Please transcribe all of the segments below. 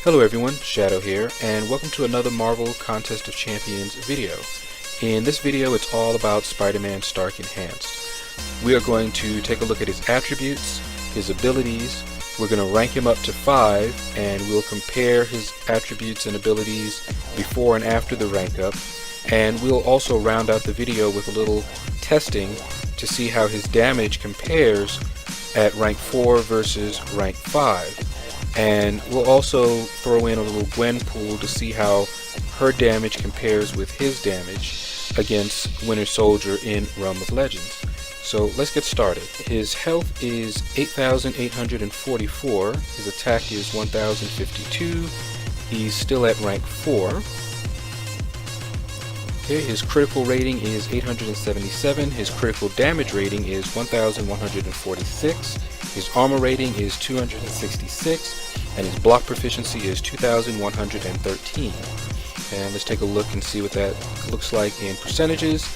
Hello everyone, Shaedow here, and welcome to another Marvel Contest of Champions video. In this video, it's all about Spider-Man Stark Enhanced. We are going to take a look at his attributes, his abilities. We're going to rank him up to 5, and we'll compare his attributes and abilities before and after the rank up. And we'll also round out the video with a little testing to see how his damage compares at rank 4 versus rank 5. And we'll also throw in a little Gwenpool to see how her damage compares with his damage against Winter Soldier in Realm of Legends. So let's get started. His health is 8,844. His attack is 1,052. He's still at rank 4. Okay, his critical rating is 877. His critical damage rating is 1,146. His armor rating is 266, and his block proficiency is 2,113. And let's take a look and see what that looks like in percentages.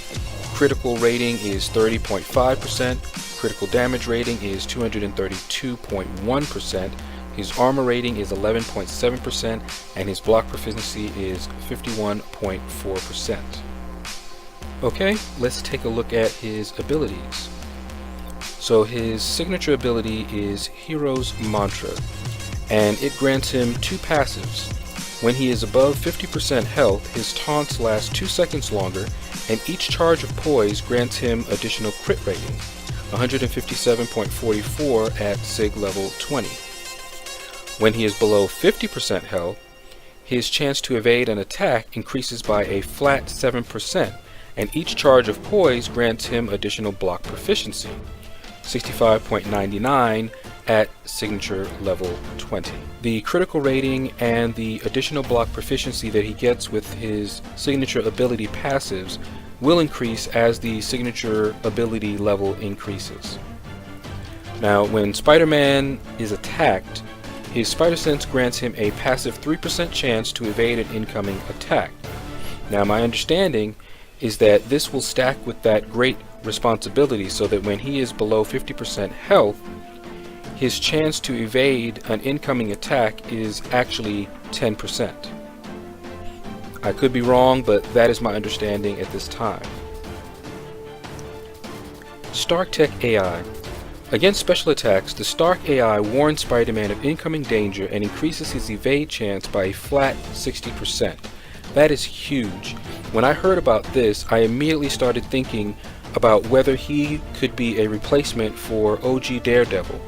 Critical rating is 30.5%. Critical damage rating is 232.1%. His armor rating is 11.7%, and his block proficiency is 51.4%. Okay, let's take a look at his abilities. So his signature ability is Hero's Mantra, and it grants him 2 passives. When he is above 50% health, his taunts last 2 seconds longer, and each charge of poise grants him additional crit rating, 157.44 at Sig level 20. When he is below 50% health, his chance to evade an attack increases by a flat 7%, and each charge of poise grants him additional block proficiency, 65.99 at signature level 20. The critical rating and the additional block proficiency that he gets with his signature ability passives will increase as the signature ability level increases. Now, when Spider-Man is attacked, his Spider Sense grants him a passive 3% chance to evade an incoming attack. Now, my understanding is that this will stack with that great responsibility so that when he is below 50% health, his chance to evade an incoming attack is actually 10%. I could be wrong, but that is my understanding at this time. Stark Tech AI. Against special attacks, the Stark AI warns Spider-Man of incoming danger and increases his evade chance by a flat 60%. That is huge. When I heard about this, I immediately started thinking about whether he could be a replacement for OG Daredevil.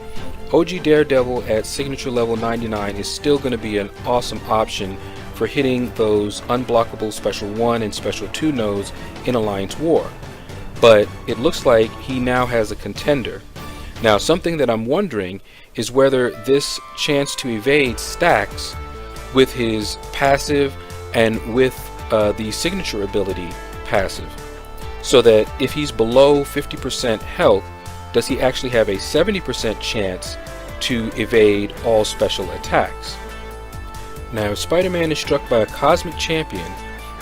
OG Daredevil at signature level 99 is still going to be an awesome option for hitting those unblockable Special 1 and Special 2 nodes in Alliance War. But it looks like he now has a contender. Now, something that I'm wondering is whether this chance to evade stacks with his passive and with the signature ability passive, so that if he's below 50% health, does he actually have a 70% chance to evade all special attacks? Now, if Spider-Man is struck by a cosmic champion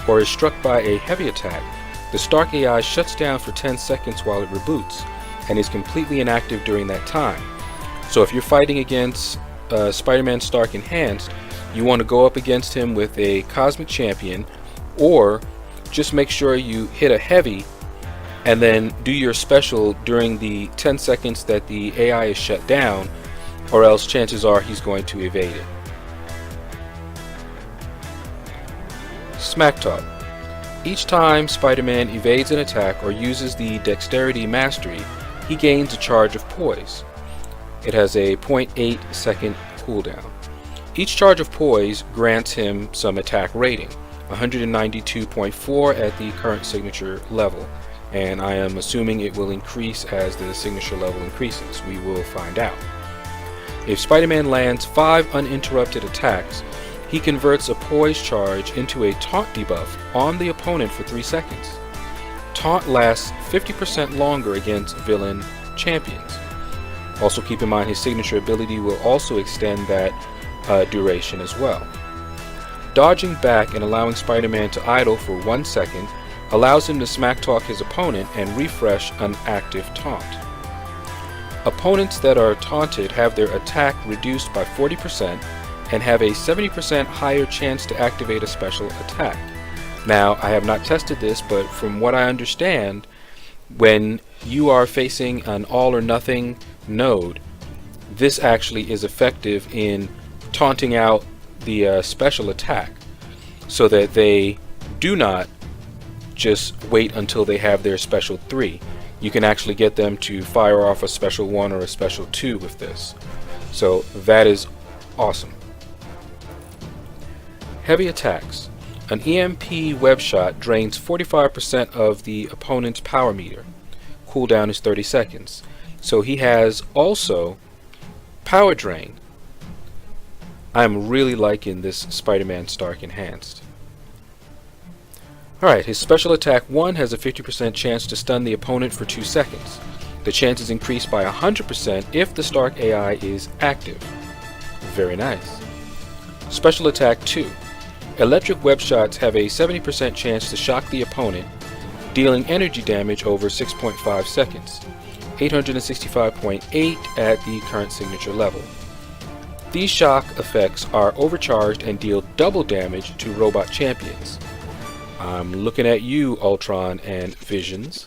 or is struck by a heavy attack, the Stark AI shuts down for 10 seconds while it reboots and is completely inactive during that time. So if you're fighting against Spider-Man Stark Enhanced, you want to go up against him with a cosmic champion, or just make sure you hit a heavy and then do your special during the 10 seconds that the AI is shut down, or else chances are he's going to evade it. Smack Talk. Each time Spider-Man evades an attack or uses the Dexterity Mastery, he gains a charge of poise. It has a 0.8 second cooldown. Each charge of poise grants him some attack rating, 192.4 at the current signature level, and I am assuming it will increase as the signature level increases. We will find out. If Spider-Man lands 5 uninterrupted attacks, he converts a poise charge into a taunt debuff on the opponent for 3 seconds. Taunt lasts 50% longer against villain champions. Also keep in mind his signature ability will also extend that duration as well. Dodging back and allowing Spider-Man to idle for 1 second allows him to smack talk his opponent and refresh an active taunt. Opponents that are taunted have their attack reduced by 40%, and have a 70% higher chance to activate a special attack. Now, I have not tested this, but from what I understand, when you are facing an all or nothing node, this actually is effective in taunting out the special attack, so that they do not just wait until they have their special 3. You can actually get them to fire off a special 1 or a special 2 with this. So that is awesome. Heavy attacks. An EMP web shot drains 45% of the opponent's power meter. Cooldown is 30 seconds. So he has also power drain. I'm really liking this Spider-Man Stark Enhanced. Alright, his special attack 1 has a 50% chance to stun the opponent for 2 seconds. The chance is increased by 100% if the Stark AI is active. Very nice. Special attack 2. Electric web shots have a 70% chance to shock the opponent, dealing energy damage over 6.5 seconds. 865.8 at the current signature level. These shock effects are overcharged and deal double damage to robot champions. I'm looking at you, Ultron and Visions.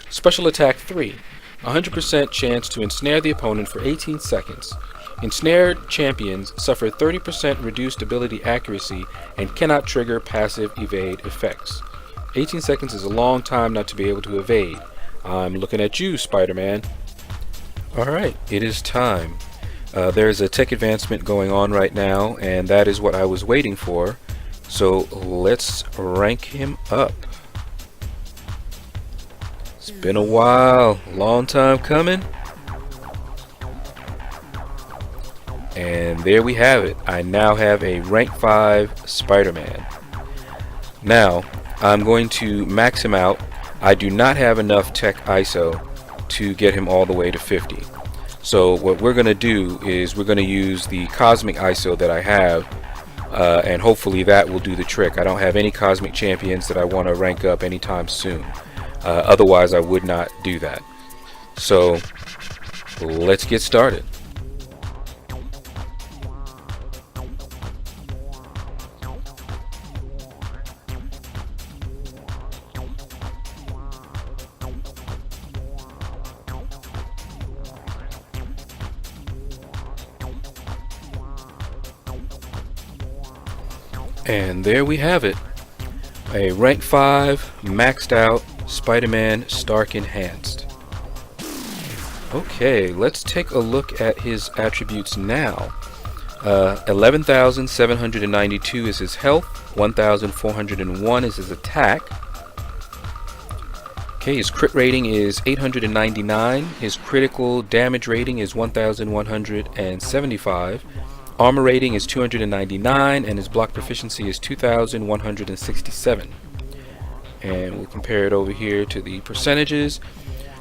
Special attack 3. 100% chance to ensnare the opponent for 18 seconds. Ensnared champions suffer 30% reduced ability accuracy and cannot trigger passive evade effects. 18 seconds is a long time not to be able to evade. I'm looking at you, Spider-Man. Alright, it is time. There's a tech advancement going on right now, and that is what I was waiting for. So let's rank him up. It's been a while, long time coming. And there we have it. I now have a rank 5 Spider-Man. Now, I'm going to max him out. I do not have enough tech ISO to get him all the way to 50. So what we're going to do is we're going to use the cosmic ISO that I have, and hopefully that will do the trick. I don't have any cosmic champions that I want to rank up anytime soon. Otherwise I would not do that. So let's get started. And there we have it, a rank 5 maxed out Spider-Man Stark Enhanced. Okay, let's take a look at his attributes now. 11,792 is his health, 1,401 is his attack. Okay, his crit rating is 899, his critical damage rating is 1,175. Armor rating is 299, and his block proficiency is 2,167. And we'll compare it over here to the percentages.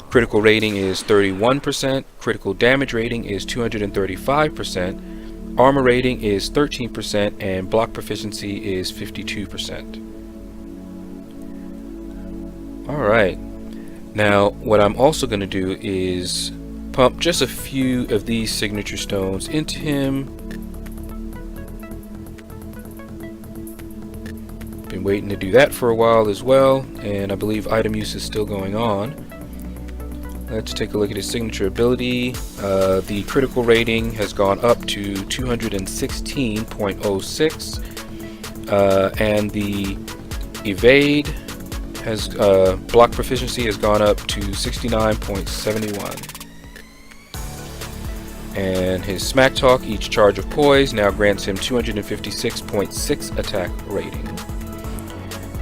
Critical rating is 31%, critical damage rating is 235%, armor rating is 13%, and block proficiency is 52%. Alright, now what I'm also going to do is pump just a few of these signature stones into him. Been waiting to do that for a while as well, and I believe item use is still going on. Let's take a look at his signature ability. The critical rating has gone up to 216.06, and the evade has block proficiency has gone up to 69.71. And his smack talk, each charge of poise, now grants him 256.6 attack rating.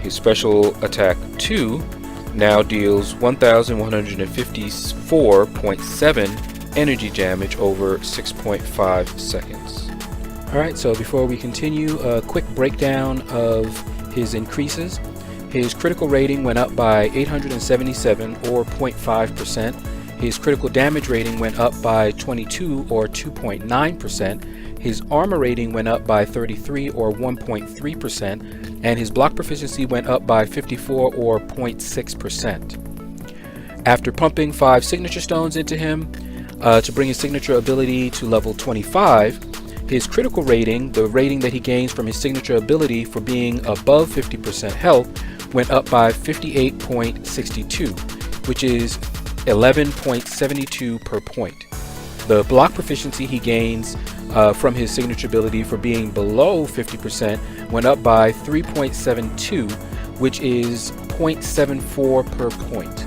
His special attack 2 now deals 1,154.7 energy damage over 6.5 seconds. Alright, so before we continue, a quick breakdown of his increases. His critical rating went up by 877 or 0.5%. His critical damage rating went up by 22 or 2.9%. His armor rating went up by 33 or 1.3%, and his block proficiency went up by 54 or 0.6%. After pumping 5 signature stones into him to bring his signature ability to level 25, His critical rating, the rating that he gains from his signature ability for being above 50% health, went up by 58.62, which is 11.72 per point. The block proficiency he gains from his signature ability for being below 50% went up by 3.72, which is 0.74 per point.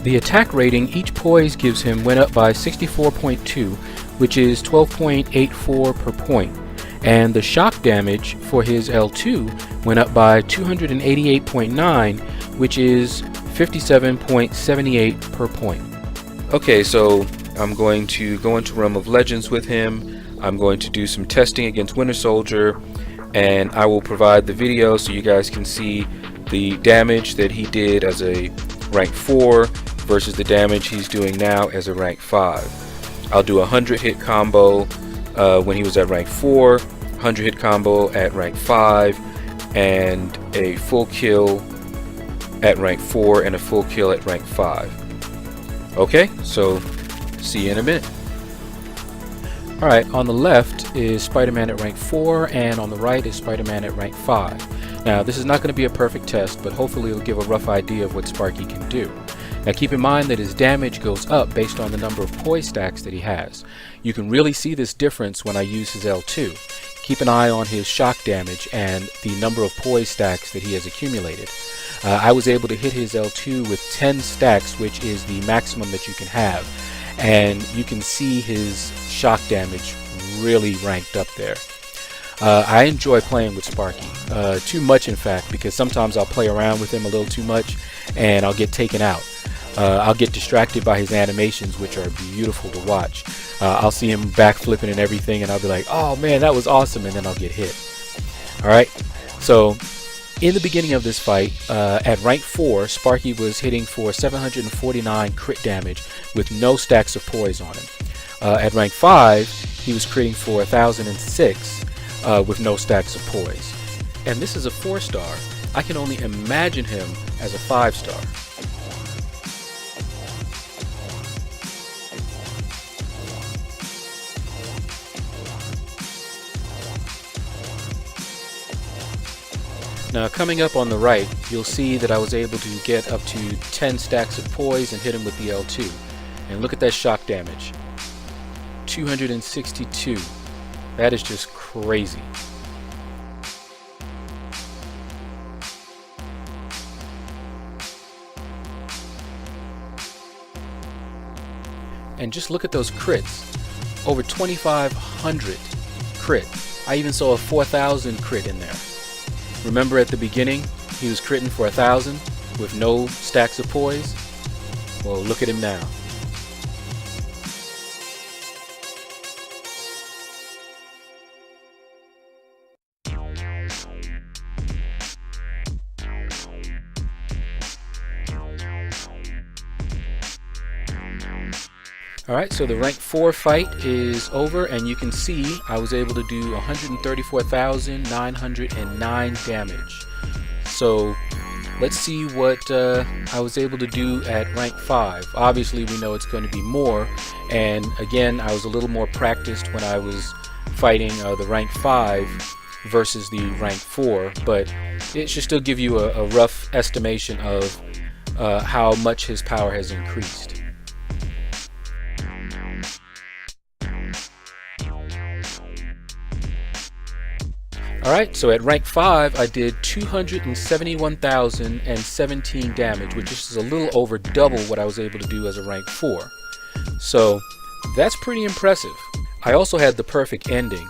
The attack rating each poise gives him went up by 64.2, which is 12.84 per point, and the shock damage for his L2 went up by 288.9, which is 57.78 per point. Okay, so I'm going to go into Realm of Legends with him. I'm going to do some testing against Winter Soldier, and I will provide the video so you guys can see the damage that he did as a rank 4 versus the damage he's doing now as a rank 5. I'll do a 100 hit combo when he was at rank 4, 100 hit combo at rank 5, and a full kill at rank 4 and a full kill at rank 5. Okay, so see you in a minute. Alright, on the left is Spider-Man at rank 4, and on the right is Spider-Man at rank 5. Now, this is not going to be a perfect test, but hopefully it'll give a rough idea of what Sparky can do. Now keep in mind that his damage goes up based on the number of poise stacks that he has. You can really see this difference when I use his L2. Keep an eye on his shock damage and the number of poise stacks that he has accumulated. I was able to hit his L2 with 10 stacks, which is the maximum that you can have. And you can see his shock damage really ranked up there. I enjoy playing with Sparky, too much in fact, because sometimes I'll play around with him a little too much and I'll get taken out. I'll get distracted by his animations, which are beautiful to watch. I'll see him backflipping and everything, and I'll be like, oh man, that was awesome, and then I'll get hit. Alright, so in the beginning of this fight, at rank 4, Sparky was hitting for 749 crit damage with no stacks of poise on him. At rank 5, he was critting for 1006 with no stacks of poise. And this is a 4-star. I can only imagine him as a 5-star. Now coming up on the right, you'll see that I was able to get up to 10 stacks of poise and hit him with the L2. And look at that shock damage. 262. That is just crazy. And just look at those crits. Over 2,500 crit. I even saw a 4,000 crit in there. Remember at the beginning, he was critting for 1,000 with no stacks of poise? Well, look at him now. Alright, so the rank 4 fight is over, and you can see I was able to do 134,909 damage. So let's see what I was able to do at rank 5. Obviously we know it's going to be more, and again I was a little more practiced when I was fighting the rank 5 versus the rank 4, but it should still give you a rough estimation of how much his power has increased. Alright, so at rank 5 I did 271,017 damage, which is a little over double what I was able to do as a rank 4. So that's pretty impressive. I also had the perfect ending.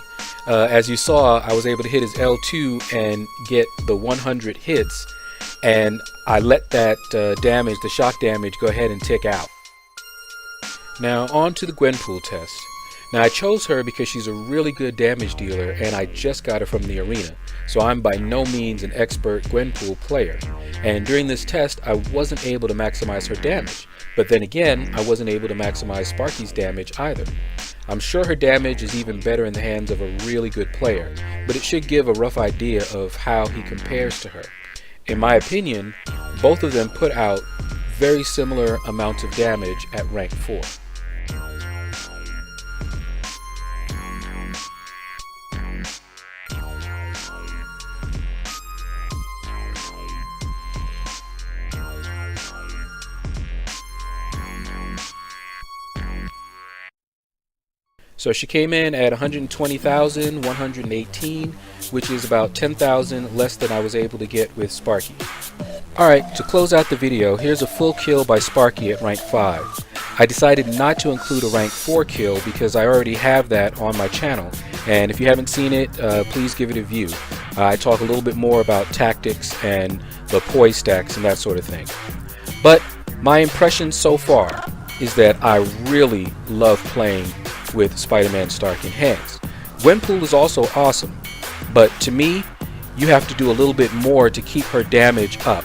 As you saw, I was able to hit his L2 and get the 100 hits, and I let that damage, the shock damage, go ahead and tick out. Now on to the Gwenpool test. Now I chose her because she's a really good damage dealer, and I just got her from the arena, so I'm by no means an expert Gwenpool player. And during this test I wasn't able to maximize her damage, but then again I wasn't able to maximize Sparky's damage either. I'm sure her damage is even better in the hands of a really good player, but it should give a rough idea of how he compares to her. In my opinion, both of them put out very similar amounts of damage at rank 4. So she came in at 120,118, which is about 10,000 less than I was able to get with Sparky. Alright, to close out the video, here's a full kill by Sparky at rank 5. I decided not to include a rank 4 kill because I already have that on my channel, and if you haven't seen it, please give it a view. I talk a little bit more about tactics and the poise stacks and that sort of thing. But my impression so far is that I really love playing with Spider-Man Stark Enhanced. Gwenpool is also awesome, but to me, you have to do a little bit more to keep her damage up.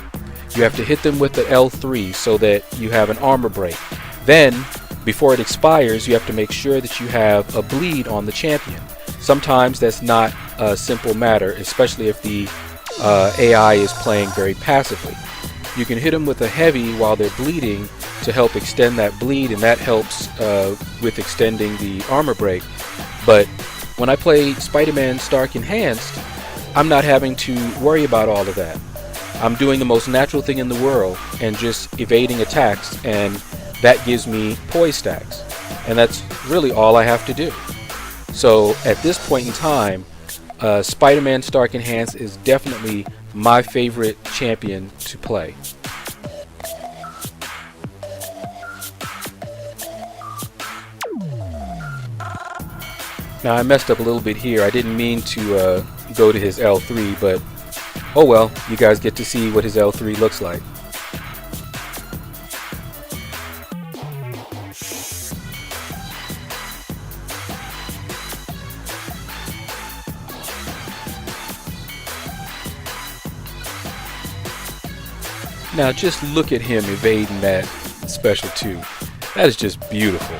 You have to hit them with the L3 so that you have an armor break. Then, before it expires, you have to make sure that you have a bleed on the champion. Sometimes that's not a simple matter, especially if the AI is playing very passively. You can hit them with a heavy while they're bleeding to help extend that bleed, and that helps with extending the armor break. But when I play Spider-Man Stark Enhanced, I'm not having to worry about all of that. I'm doing the most natural thing in the world and just evading attacks, and that gives me poise stacks. And that's really all I have to do. So at this point in time, Spider-Man Stark Enhanced is definitely my favorite champion to play. Now I messed up a little bit here. I didn't mean to go to his L3, but oh well, you guys get to see what his L3 looks like. Now just look at him evading that special 2. That is just beautiful.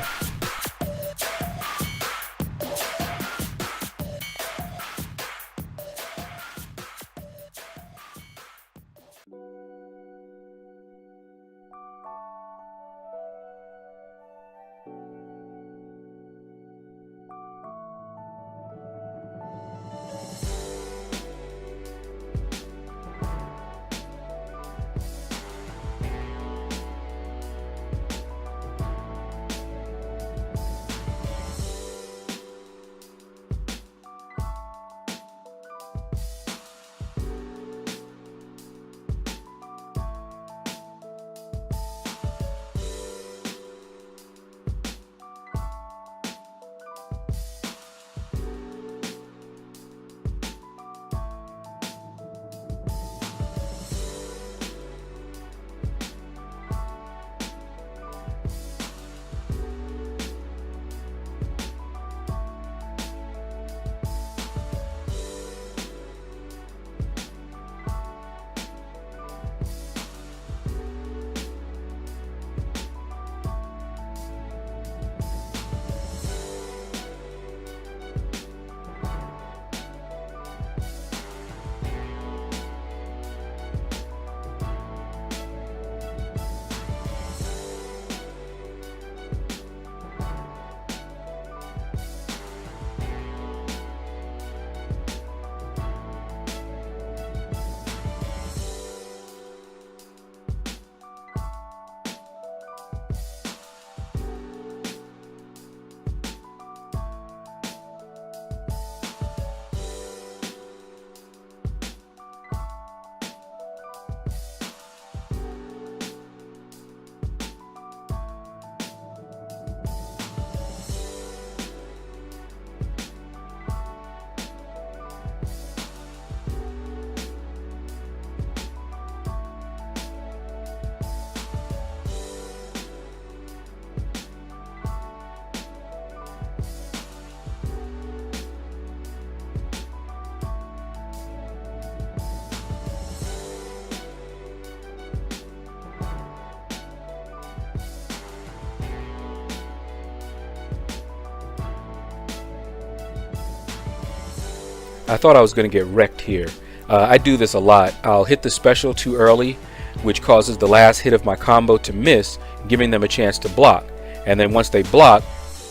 I thought I was going to get wrecked here. I do this a lot. I'll hit the special too early, which causes the last hit of my combo to miss, giving them a chance to block. And then once they block,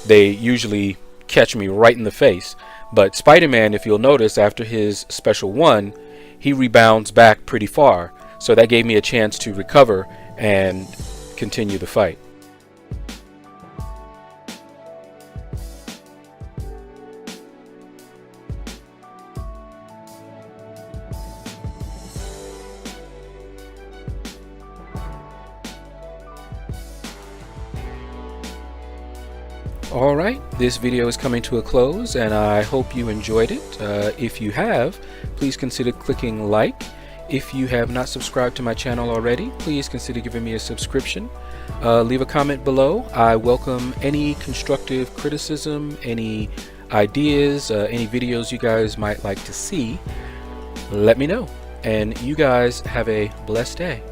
they usually catch me right in the face. But Spider-Man, if you'll notice, after his special 1, he rebounds back pretty far. So that gave me a chance to recover and continue the fight. Alright, this video is coming to a close and I hope you enjoyed it. If you have, please consider clicking like. If you have not subscribed to my channel already, please consider giving me a subscription. Leave a comment below. I welcome any constructive criticism, any ideas, any videos you guys might like to see. Let me know. And you guys have a blessed day.